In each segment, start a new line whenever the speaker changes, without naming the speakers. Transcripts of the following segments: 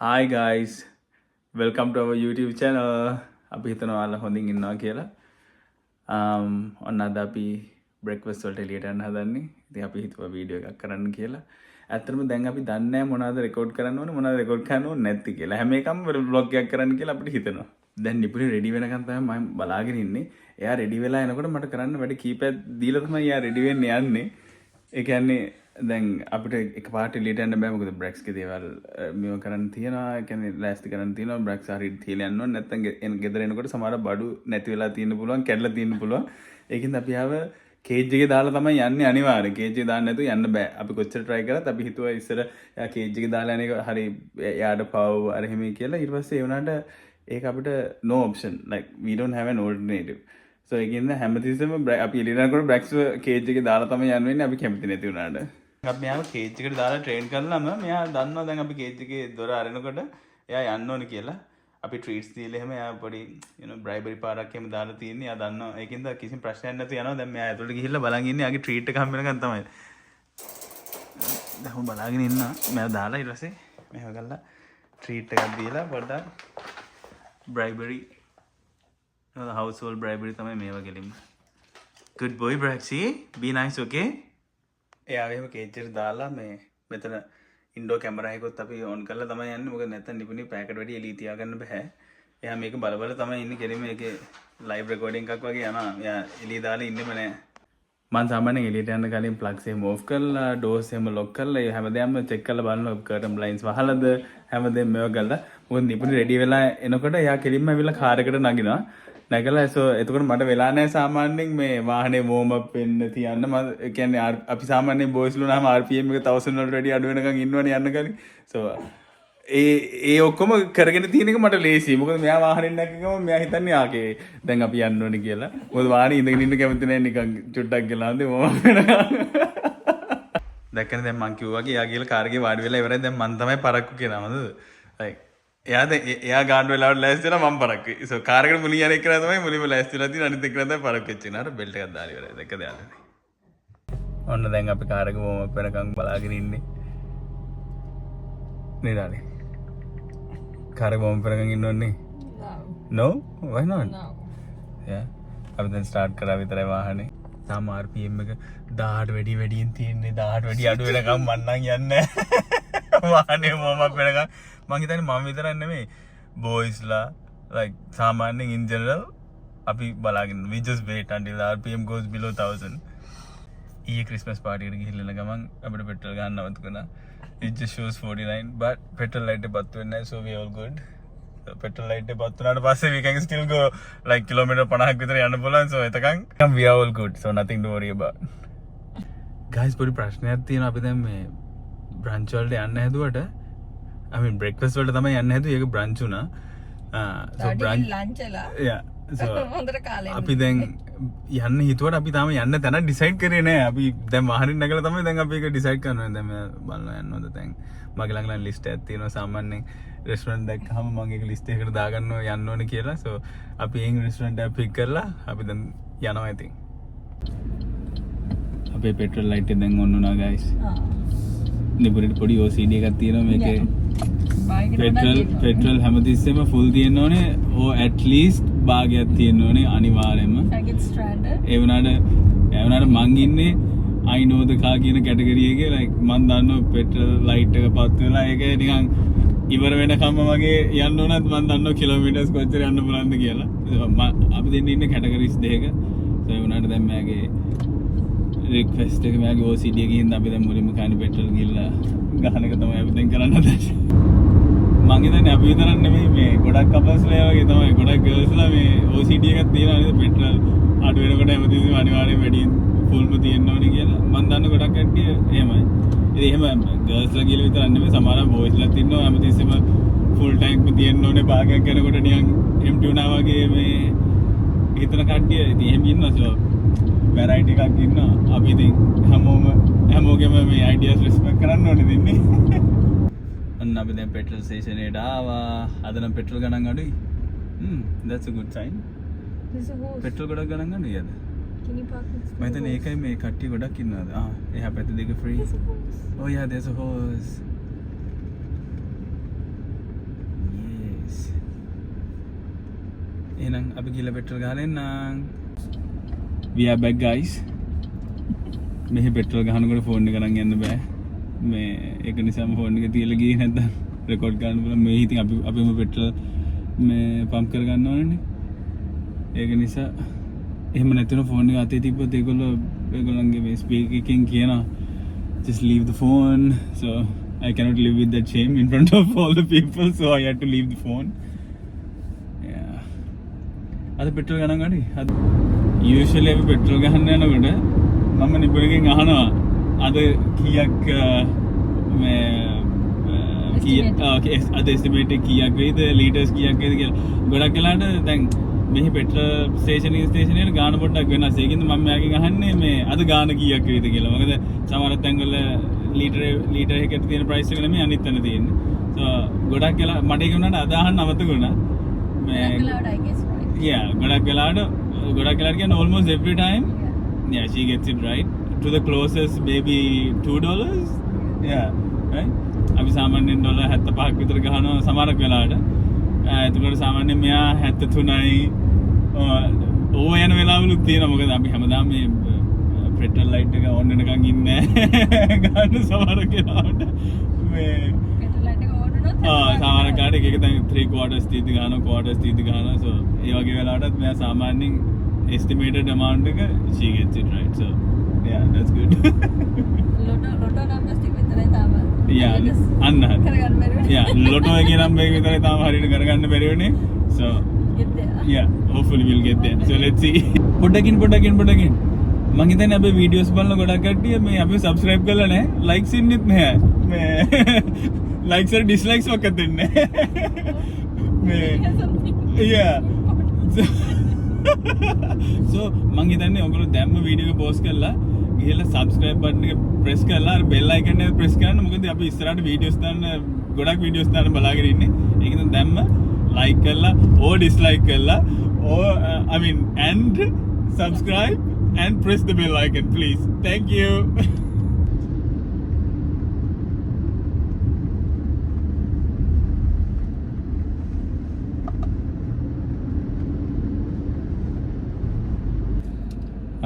Hi guys, welcome to our YouTube channel. අපි හිතනවා ඔයාලා හොඳින් ඉන්නවා කියලා. ඔන්න අද අපි breakfast වලට එළියට යන්න හදන්නේ. ඉතින් අපි හිතුවා වීඩියෝ එකක් කරන්න කියලා. ඇත්තටම දැන් අපි දන්නේ නැහැ මොනවද රෙකෝඩ් කරන්න ඕනේ මොනවද රෙකෝඩ් කරන්න ඕනේ නැති කියලා. හැම එකම vlog එකක් කරන්න කියලා අපිට හිතෙනවා. දැන් නිපුණි රෙඩි වෙනකන් තමයි මම බලාගෙන ඉන්නේ. එයා රෙඩි වෙලා එනකොට මට කරන්න වැඩ කීපයක් දීලා තමයි එයා රෙඩි වෙන්න යන්නේ. ඒ කියන්නේ දැන් අපිට එකපාරට එළියට යන්න බෑ මොකද බ්‍රැක්ස් ගේ දේවල් මේව කරන්න තියෙනවා. ඒ කියන්නේ ලෑස්ති කරන්න තියෙනවා. බ්‍රැක්ස් හරි තියලා යන්න ඕනේ. නැත්නම් ගෙදර එනකොට සමහර බඩු නැති වෙලා තියෙන්න පුළුවන්, කැඩලා තියෙන්න පුළුවන්. ඒකින්ද අපි ආව කේජ් එකේ දාලා තමයි යන්නේ අනිවාර්යෙන්. කේජ් එකේ දාන්න නැතුව යන්න බෑ. අපි කොච්චර try කරත් අපි හිතුවා ඉස්සර යා කේජ් එකේ දාලා යන එක හරි යාට පව් අර එහෙම කියලා. ඊට පස්සේ ඒ වුණාට ඒක අපිට no option. Like we don't have an alternative. So ඒකින්ද හැමතිස්සෙම අපි එළියට යනකොට බ්‍රැක්ස් කේජ් එකේ දාලා තමයි යන්න වෙන්නේ. අපි කැමති නැති වුණාට. අපි මෙයාව කේජ් එකට දාලා ට්‍රේන් කරලාම මෙයා දන්නවා දැන් අපි කේජ් එකේ දොර අරනකොට එයා යන්න ඕනේ කියලා. අපි ට්‍රීට්ස් දීලා එහෙම එයා පොඩි බ්‍රයිබරි පාරක් එහෙම දාලා තියෙන්නේ. එයා දන්නවා. ඒකින්ද කිසිම ප්‍රශ්නයක් නැතුව යනවා. දැන් මෙයා ඇතුළට ගිහිල්ලා බලන් ඉන්නේ. යාගේ ට්‍රීට් එක හම්බ වෙනකන් තමයි. දැන් බලාගෙන ඉන්නවා. මෙයා දාලා ඊට පස්සේ මෙහෙම කරලා ට්‍රීට් එකක් දීලා පොඩ්ඩක් බ්‍රයිබරි household bribery තමයි මේවා ගෙලින්ම. Good boy Braxy. Be nice, okay? එයා එහෙම කේජ් එකට දාලා මේ මෙතන ඉන්ඩෝ කැමරා එකකුත් අපි ඔන් කරලා තමයි යන්නේ. මොකද නැත්තම් නිපුණි පැකට් වැඩි එළිය තියාගන්න බෑ. එයා මේක බල බල තමයි ඉන්නේ. කෙලින්ම ඒකේ ලයිව් රෙකෝඩින් එකක් වගේ යනවා. එයා එළිය දාලා ඉන්නෙම නෑ. මම සාමාන්‍යයෙන් එළියට යන්න කලින් ප්ලග්ස් එහෙම ඕෆ් කරලා ඩෝර්ස් එහෙම ලොක් කරලා ඒ හැමදේම චෙක් කරලා බලනවා කර්ටන් බ්ලයින්ඩ්ස් වහලාද හැමදේම මේව කරලා. මොකද නිපුණි රෙඩි වෙලා එනකොට එයා කෙලින්ම ඇවිල්ලා කාර් එකට නගිනවා. නැගලා so එතකොට මට වෙලා නැහැ සාමාන්‍යයෙන් මේ වාහනේ වෝම් අප් වෙන්න තියන්න. මම කියන්නේ අපි සාමාන්‍යයෙන් බොයිස් ලුනාම RPM එක 1000 වලට වැඩි අඩු වෙනකන් ඉන්නවනේ යන්න කලින්. so ඒ ඔක්කොම කරගෙන තියෙන එක මට ලේසියි. මොකද මෙයා වාහනේ නැගගම මෙයා හිතන්නේ ආකේ දැන් අපි යන්න ඕනේ කියලා. මොකද වාහනේ ඉඳගෙන ඉන්න කැමති නැහැ නිකන් චුට්ටක් ගලා හන්දේ වෝම් අප් වෙනකන්. දැක්කනේ දැන් මං කිව්වා වගේ එයා ගිහලා කාර් එකේ වාඩි වෙලා ඉවරයි. දැන් මං තමයි පරක්කු කෙනා මන්ද. like එයා ගාඩ් වෙලාවට ලෑස්ති වෙලා මම පරක්කු. so කාර් එකට මුලින් යන එක තමයි මුලින්ම ලෑස්ති වෙලා තියෙන. අනිත් එක තමයි පරක්කු වෙච්ච එක. අර බෙල්ට් එකක් දාලා ඉවරයි. දැක්කද යාළුවනේ. ඔන්න දැන් අපි කාර් එක වෝම් අප් වෙනකන් බලාගෙන ඉන්නේ. නේදානේ. කාර් එක වෝම් අප් වෙනකන් ඉන්න ඕනේ. No. Why not? No. Yeah. අපි දැන් ස්ටාර්ට් කරා විතරයි වාහනේ. තාම RPM එක 1000ට වැඩියෙන් තියෙන්නේ. 1000ට වැඩි අඩු වෙනකම් මන් නම් යන්නේ නැහැ. වාහනේ වෝම් අප් වෙනකන් මං හිතන්නේ මම විතරක් නෙමෙයි බොයිස්ලා like සාමාන්‍යයෙන් in general අපි බලාගෙන we just wait until the RPM goes below 1000. ඊයේ ක්‍රිස්මස් පාටි එකට ගිහිල්ලා ඉන්න ගමන් අපිට පෙට්‍රල් ගන්න නවතුණා. it just shows 49 but petrol light එක පත් වෙන්නේ නැහැ so we all good. petrol light එක පත් වුණාට පස්සේ we can still go like kilometre 50ක් විතර යන්න පුළුවන් so එතකන් we are all good so nothing to worry about. guys පොඩි ප්‍රශ්නයක් තියෙනවා. අපි දැන් මේ බ්‍රන්ච් වලට යන්න හැදුවට I mean breakfast වලට තමයි යන්න හැදුවේ. ඒක brunch උනා. so brunch lunch එලා. yeah. so හොඳට කාලේ. අපි දැන් යන්න හිතුවට අපි තාම යන්න තැන decide කරේ නෑ. අපි දැන් වාහනේ නැගලා තමයි දැන් අපි ඒක decide කරනවා. දැන් මම බලනවා යන්නවද දැන්. මගේ ළඟ list එකක් තියෙනවා සාමාන්‍යයෙන් restaurant දැක්කම මම ඒක list එකකට දාගන්නවා යන්න ඕනේ කියලා. so අපි ඒ restaurant එක pick කරලා අපි දැන් යනවා ඉතින්. අපේ petrol light එක දැන් on වුණා guys. නිබුරට පොඩි OCD එකක් තියෙනවා මේකේ. පෙට්‍රල් හැමතිස්සෙම ෆුල් තියෙන්න ඕනේ. ඕ at least භාගයක් තියෙන්න ඕනේ අනිවාර්යයෙන්ම. ඒ වුණාට මං ඉන්නේ I know the car කියන කැටගරි එකේ like මං දන්නවා පෙට්‍රල් ලයිට් එක පත් වෙලා ඒක නිකන් ඉවර වෙනකම්ම වගේ යන්න ඕනත් මං දන්නවා කිලෝමීටර්ස් කොච්චර යන්න පුළුවන්ද කියලා. අපි දෙන්නේ ඉන්නේ කැටගරිස් දෙකක. ඒ වුණාට දැන් මගේ රික්වෙස්ට් එක මගේ OCD එකකින් අපි දැන් මුලින්ම කන්නේ පෙට්‍රල් ගිහලා ගහන එක තමයි අපි දැන් කරන්න හදන්නේ. මං හිතන්නේ අපි විතරක් නෙමෙයි මේ ගොඩක් කපල්ස්ලා වගේ තමයි ගොඩක් ගර්ල්ස්ලා මේ OCD එකක් තියෙනවා නේද පෙට්‍රල් අඩු වෙනකොට හැමතිස්සෙම අනිවාර්යයෙන් වැඩි ෆුල්ම තියෙන්න ඕනේ කියලා. මං දන්න ගොඩක් කට්ටිය එහෙමයි. ඉතින් එහෙම ගර්ල්ස්ලා කියලා විතරක් නෙමෙයි සමහර බොයිස්ලාත් ඉන්නවා හැමතිස්සෙම ෆුල් ටැන්ක් තියෙන්න ඕනේ භාගයක් යනකොට නිකන් empty වුණා වගේ මේ හිතන කට්ටිය ඉතින් එහෙම ඉන්නවා. වැරයිටි එකක් ඉන්නවා. අපි ඉතින් හැමෝගෙම මේ අයිඩියාස් රිස්පෙක්ට් කරන්න ඕනේ දෙන්නේ. අන්න අපි දැන් පෙට්‍රල් ස්ටේෂන් එකට ආවා. අද නම් පෙට්‍රල් ගණන් අඩුයි. that's a good sign. Petrol ගොඩක් ගණන් අඩුයි අද. Can you park next to මම හිතන්නේ ඒකයි මේ කට්ටිය ගොඩක් ඉන්නවාද? එහා පැත්තේ දෙක free. Oh yeah, there's a horse. එහෙනම් අපි ගිහලා පෙට්‍රල් ගහලා එන්නම්. We are back guys. මෙහි පෙට්‍රල් ගහනකොට ෆෝන් එක අරන් යන්න බෑ. මේ ඒක නිසාම ෆෝන් එක තියලා ගියේ නැත්නම් රෙකෝඩ් ගන්න පුළුවන්. මේ ඉතින් අපිම පෙට්‍රල් මේ පම්ප් කර ගන්න ඕනනේ. ඒක නිසා එහෙම නැතුන ෆෝන් එක අතේ තිබ්බොත් ඒගොල්ලන්ගේ මේ ස්පීකර් එකෙන් කියනවා just leave the phone. So I cannot live with that shame in front of all the people, so I had to leave the phone. Yeah. අද පෙට්‍රල් ගණන් ගන්නයි. අද usually අපි පෙට්‍රල් ගහන්න යනකොට මම නිබුණකින් අහනවා අද කීයක් මේ අද එස්ටිමේට් එක කීයක් වෙයිද ලීටර්ස් කීයක් වෙයිද කියලා. ගොඩක් වෙලාවට දැන් මෙහි පෙට්‍රල් ස්ටේෂන් එකට ගාන පොඩ්ඩක් වෙනස්. ඒකින්ද මම මෙයාගෙන් අහන්නේ මේ අද ගාන කීයක් වෙයිද කියලා. මොකද සමහර තැන්වල ලීටර් එකකට තියෙන ප්‍රයිස් එක නෙමෙයි අනිත් තැන තියෙන්නේ. So ගොඩක් වෙලා මට ඒක උනාට අද අහන්න අමතක වුණා. මේ yeah ගොඩක් වෙලාවට කියන්නේ almost every time yeah she gets it right to the closest maybe $2. Yeah right. අපි සාමාන්‍යයෙන් $75ක් විතර ගහනවා සමහරක් වෙලාවට. එතකොට සාමාන්‍යයෙන් මෙයා 73යි ඕව යන වෙලාවලුත් තියෙනවා. මොකද අපි හැමදාම මේ පෙට්‍රල් ලයිට් එක ඔන් වෙනකන් ඉන්නේ ගන්න සමහරක් වෙලාවට මේ පෙට්‍රල් ලයිට් එක ඕන් වුණොත් සමහර කාට එක දැන් 3/4 තීති ගන්නවා quarters තීති ගන්නවා. So ඒ වගේ වෙලාවටත් මෙයා සාමාන්‍යයෙන් estimated amount එක she gets it right. So yeah that's good. Lotto numbers ටික විතරයි තාම. Yeah අන්න කරගන්න බැරි වෙන්නේ. Yeah ලොටෝ එකේ නම්බර් එක විතරයි තාම හරියට කරගන්න බැරි වෙන්නේ. So get there. Yeah hopefully we'll get there. So let's see. පොඩකින් මං හිතන්නේ අපේ වීඩියෝස් බලන ගොඩක් කට්ටිය මේ අපි subscribe කරලා නැහැ. likes ඉන්නෙත් නැහැ. මේ likes or dislikes ඔක්ක දෙන්නේ. මේ yeah. So මං හිතන්නේ ඔයගොල්ලෝ දැම්ම වීඩියෝ එක post කරලා ගිහලා subscribe button එක press කරලා අර bell icon එක press කරන්න. මොකද අපි ඉස්සරහට වීඩියෝස් දාන්න ගොඩක් වීඩියෝස් දාන්න බලාගෙන ඉන්නේ. ඒක නිසා දැම්ම like කරලා or dislike කරලා or I mean and subscribe and press the bell icon please. Thank you.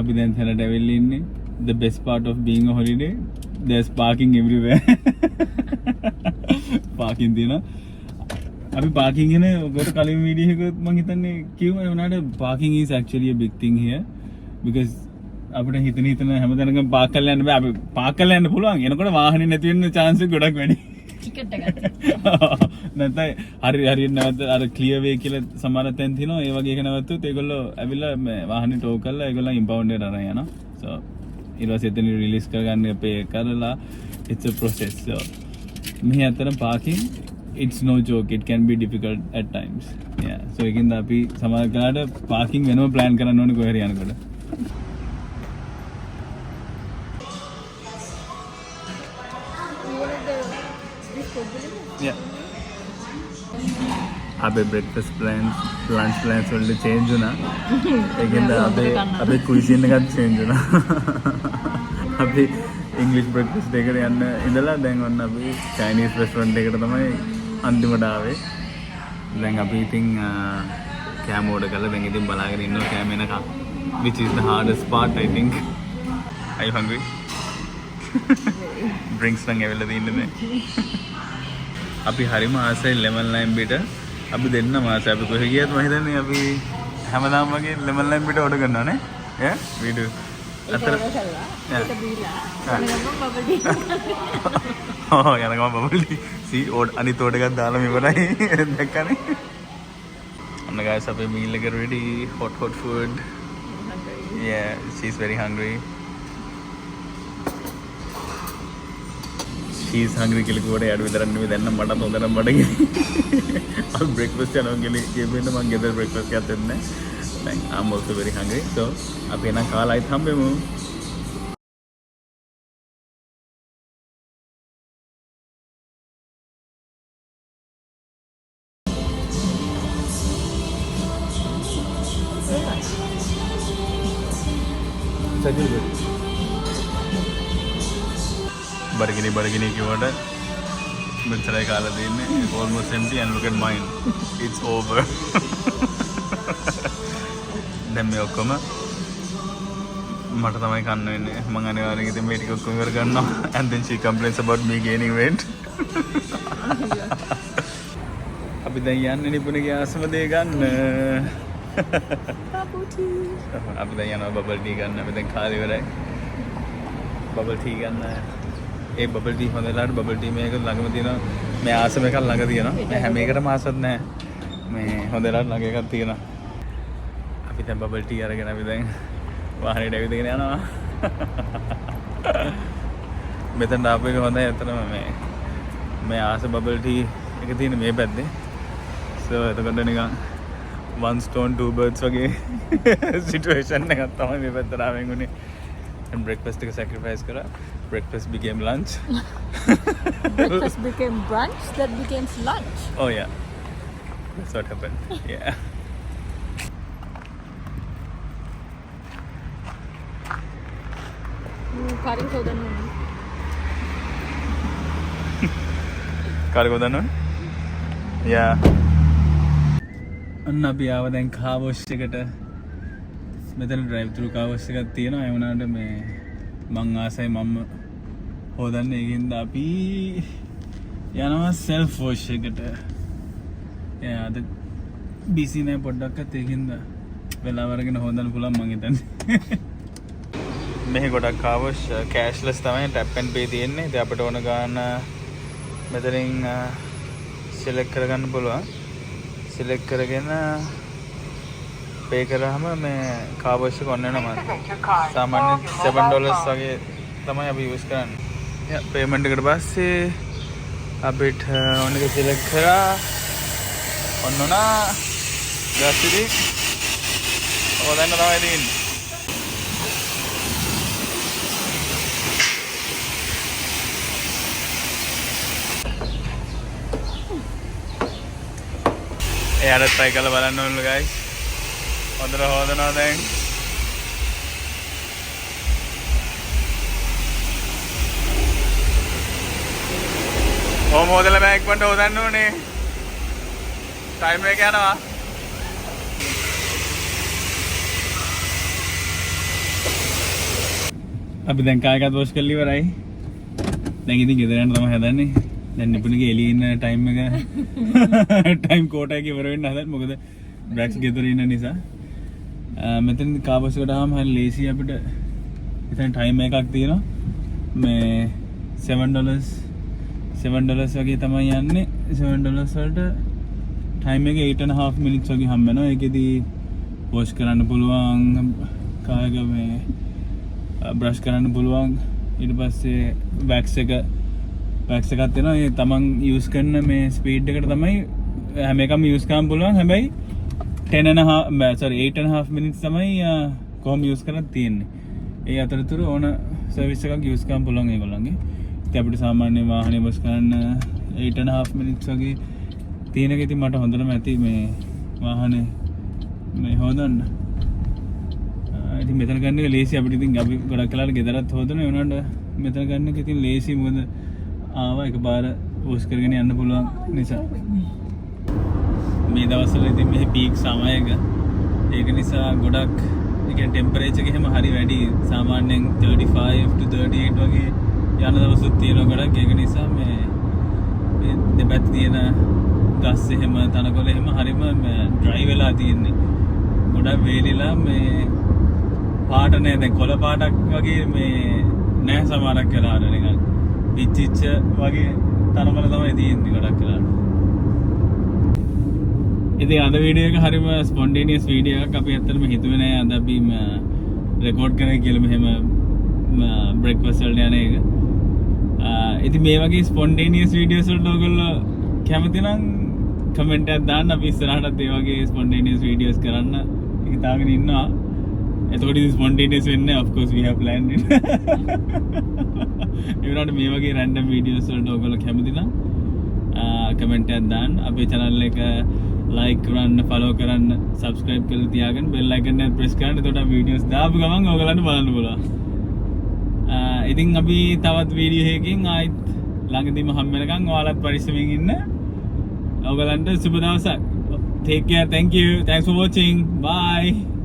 අපි දැන් තැනට ඇවිල්ලා ඉන්නේ. The best part of being a holiday, there's parking everywhere. parking තියෙනවා. අපි parking ගැන ඔකට කලින් වීඩියෝ එකක මම හිතන්නේ කිව්වා ඒ වුණාට parking is actually a big thing here because අපිට හිතන හැමදැනකම පාක් කරලා යන්න බෑ. අපි පාක් කරලා යන්න පුළුවන්. එනකොට වාහනේ නැති වෙන්න chance එක ගොඩක් වැඩි. ටිකට් එකක්. නැත්නම් හරියට නැවත අර ක්ලියර් වේ කියලා සමහර තැන් තියෙනවා. ඒ වගේ එක නැවතුත් ඒගොල්ලෝ ඇවිල්ලා මේ වාහනේ ටෝ කරලා ඒගොල්ලන් ඉම්පවුන්ඩ් එකට අරන් යනවා. So ඊට පස්සේ එතන රිලීස් කරගන්න අපේ කරලා it's a process. So මේ අතර parking it's no joke. It can be difficult at times. Yeah. So ඒකින්ද අපි සමහර කාලට parking වෙනම plan කරන්න ඕනේ කොහේ හරි යනකොට. Yeah. අපේ breakfast plans, lunch plans වලට change වුණා. ඒකෙන්ද අපේ cuisine එකත් change වුණා. අපි English breakfast එකට යන්න ඉඳලා දැන් ඔන්න අපි Chinese restaurant එකට තමයි අන්තිමට ආවේ. දැන් අපි ඉතින් කෑම ඕඩර් කරලා දැන් ඉතින් බලාගෙන ඉන්නවා කෑම එනකම්. Which is the hardest part I think. Are you hungry? Drinks නම් ඇවිල්ලා තින්නේ. අපි හරිම ආසයි lemon lime bitter. අපි දෙන්නම ආසයි. අපි කොහෙ ගියත් මම හිතන්නේ අපි හැමදාම වගේ lemon lime bitter ඕඩර් කරනවා නේ. Yeah, we do. අතර ඒක බීලා. යනගම බබල් ටී. යනගම බබල් ටී. see අනිත් ඕඩර් එකක් දාලා ඉවරයි. දැක්කනේ. අන්න guys අපේ meal එක ready. hot food. Yeah, she's very hungry. She's hungry කියලා කිව්වට යාඩු විතරක් නෙමෙයි දැන් නම් මටත් හොඳටම බඩගිනි. අපි breakfast යනවා කියලා කියපෙන්න මම ගෙදර breakfast එකක් දෙන්නේ. දැන් I'm also very hungry. So අපි එන කාලයිත් හම්බෙමු. බඩගිනි කිව්වට මෙච්චරයි කාලා දෙන්නේ. It's almost empty and look at mine. It's over. දැන් මේ ඔක්කොම මට තමයි කන්න වෙන්නේ. මම අනිවාර්යෙන් ඉතින් මේ ටික ඔක්කොම ඉවර කරනවා. And then she complains about me gaining weight. අපි දැන් යන්නේ නිපුණගේ ආසම දේ ගන්න. අපි දැන් යනවා බබල් ටී ගන්න. අපි දැන් කාලේ ඉවරයි. බබල් ටී ගන්න. ඒ බබල් ටී හොඳ වෙලාවට බබල් ටී මේක ළඟම තියෙනවා. මේ ආසම එකක් ළඟ තියෙනවා. මේ හැම එකටම ආසත් නැහැ. මේ හොඳ වෙලාවට ළඟ එකක් තියෙනවා. අපි දැන් බබල් ටී අරගෙන අපි දැන් වාහනේට ඇවිදගෙන යනවා. මෙතන ආපු එක හොඳයි අතනම මේ ආස බබල් ටී එක තියෙන මේ පැත්තේ. So එතකොට නිකන් one stone two birds වගේ situation එකක් තමයි මේ පැත්තට ආවෙන් උනේ. And breakfast එක sacrifice කරා. Breakfast became lunch.
Breakfast became brunch, that became lunch.
Oh yeah. That's what happened. Yeah.
Karin හොදන්න ඕනේ.
කාර් එක හොදන්න ඕනේ? Yeah. අන්න අපි ආව දැන් කාර් වොෂ් එකට. මෙතන ඩ්‍රයිව් ත්‍රූ කාර් වොෂ් එකක් තියෙනවා. ඒ වුණාට මේ මං ආසයි මම හොදන්නේ. ඒකින්ද අපි යනවා self wash එකට. එයා අද බිසි නෑ පොඩ්ඩක්වත්. ඒකින්ද වෙලාව අරගෙන හොදන්න පුළුවන් මං හිතන්නේ. මෙහි ගොඩක් කාර් වොෂ් කෑෂ්ලස් තමයි ටැප් ඇන්ඩ් පේ තියෙන්නේ. ඉතින් අපිට ඕන ගාන මෙතනින් සිලෙක්ට් කරගන්න පුළුවන්. සිලෙක්ට් කරගෙන පේ කරාම මේ කාර් වොෂ් එක ඔන්න වෙනවා. සාමාන්‍යයෙන් $7 වගේ තමයි අපි යූස් කරන්නේ. යා පේමන්ට් එකට පස්සේ අපිට ඕන එක සිලෙක්ට් කරා ඔන්න උනා ගාස්ටි ඕදන්න තමයි තියෙන්නේ. එයාට try කරලා බලන්න ඕනලු guys. හොඳට හොදනවා දැන්. ඕම හොදලා බෑ ඉක්මනට හොදන්න ඕනේ. ටයිම් එක යනවා. අපි දැන් කායකත් වොෂ් කරලා ඉවරයි. දැන් ඉතින් ගෙදර යන්න තමයි හදන්නේ. දැන් නිපුණගේ එළියේ ඉන්න ටයිම් එක ටයිම් කෝටා එක ඉවර වෙන්න හදන්නේ. මොකද බ්‍රැක්ස් ගෙදර ඉන්න නිසා. මෙතන කාර් වොෂ් එකට ආවම හරිය ලේසි අපිට. එතන ටයිම් එකක් තියෙනවා. මේ $7 වගේ තමයි යන්නේ. $7 වලට ටයිම් එක 8.5 minutes වගේ හම්බ වෙනවා. ඒකෙදි වොෂ් කරන්න පුළුවන්. කායක මේ බ්‍රෂ් කරන්න පුළුවන්. ඊට පස්සේ වැක්ස් එකක් තියෙනවා. ඒ තමන් යූස් කරන මේ ස්පීඩ් එකට තමයි හැම එකම යූස් කරන්න පුළුවන්. හැබැයි 8.5 minutes තමයි කොහොම යූස් කරන්න තියෙන්නේ. ඒ අතරතුර ඕන සර්විස් එකක් යූස් කරන්න පුළුවන් ඒගොල්ලන්ගේ. ඉතින් අපිට සාමාන්‍ය වාහනේ වොෂ් කරන්න 8.5 minutes වගේ තියෙන එක. ඉතින් මට හොඳටම ඇති මේ වාහනේ මේ හොදන්න. ඉතින් මෙතන ගන්න එක ලේසි. අපිට ඉතින් අපි ගොඩක් කලාට ගෙදරත් හොදන ඒ වුණාට මෙතන ගන්න එක ඉතින් ලේසි. මොකද ආවා එකපාර වොෂ් කරගෙන යන්න පුළුවන් නිසා. මේ දවස්වල ඉතින් මේ පීක් සමයක ඒක නිසා ගොඩක් ඒ කියන්නේ ටෙම්පරේචර් එක එහෙම හරි වැඩි. සාමාන්‍යයෙන් 35 to 38 වගේ යන දවසුත් තියෙනවා ගොඩක්. ඒක නිසා මේ දෙපැත්ත තියෙන ගස් එහෙම තනකොළ එහෙම හරිම ඩ්‍රයි වෙලා තියෙන්නේ. ගොඩක් වේලිලා මේ පාට නෑ. දැන් කොළ පාටක් වගේ මේ නෑ සමහරක් වෙලාවට නිකන් පිච්චිච්ච වගේ තනකොළ තමයි තියෙන්නේ ගොඩක් වෙලාවට. ඉතින් අද වීඩියෝ එක හරිම ස්පොන්ටේනියස් වීඩියෝ එකක්. අපි ඇත්තටම හිතුවේ නෑ අද අපි රෙකෝඩ් කරන්න කියලා මෙහෙම බ්‍රේක්ෆාස්ට් වලට යන එක. ඉතින් මේ වගේ ස්පොන්ටේනියස් වීඩියෝස් වලට ඔයගොල්ලෝ කැමති නම් කමෙන්ට් එකක් දාන්න. අපි ඉස්සරහටත් ඒ වගේ ස්පොන්ටේනියස් වීඩියෝස් කරන්න හිතාගෙන ඉන්නවා. එතකොට ඉතින් ස්පොන්ටේනියස් වෙන්නේ of course we have planned it. ඒ වුණාට මේ වගේ රැන්ඩම් වීඩියෝස් වලට ඔයගොල්ලෝ කැමති නම් කමෙන්ට් එකක් දාන්න. අපේ channel එක like කරන්න, follow කරන්න, subscribe කරලා තියාගෙන bell icon එක press කරන්න. එතකොට අපි වීඩියෝස් දාපු ගමන් ඔයගලන්ට බලන්න පුළුවන්. ඉතින් අපි තවත් වීඩියෝ එකකින් ආයිත් ළඟදීම හම් වෙනකන් ඔයාලත් පරිස්සමෙන් ඉන්න. ඔයගලන්ට සුබ දවසක්. Take care. Thank you. Thanks for watching. Bye.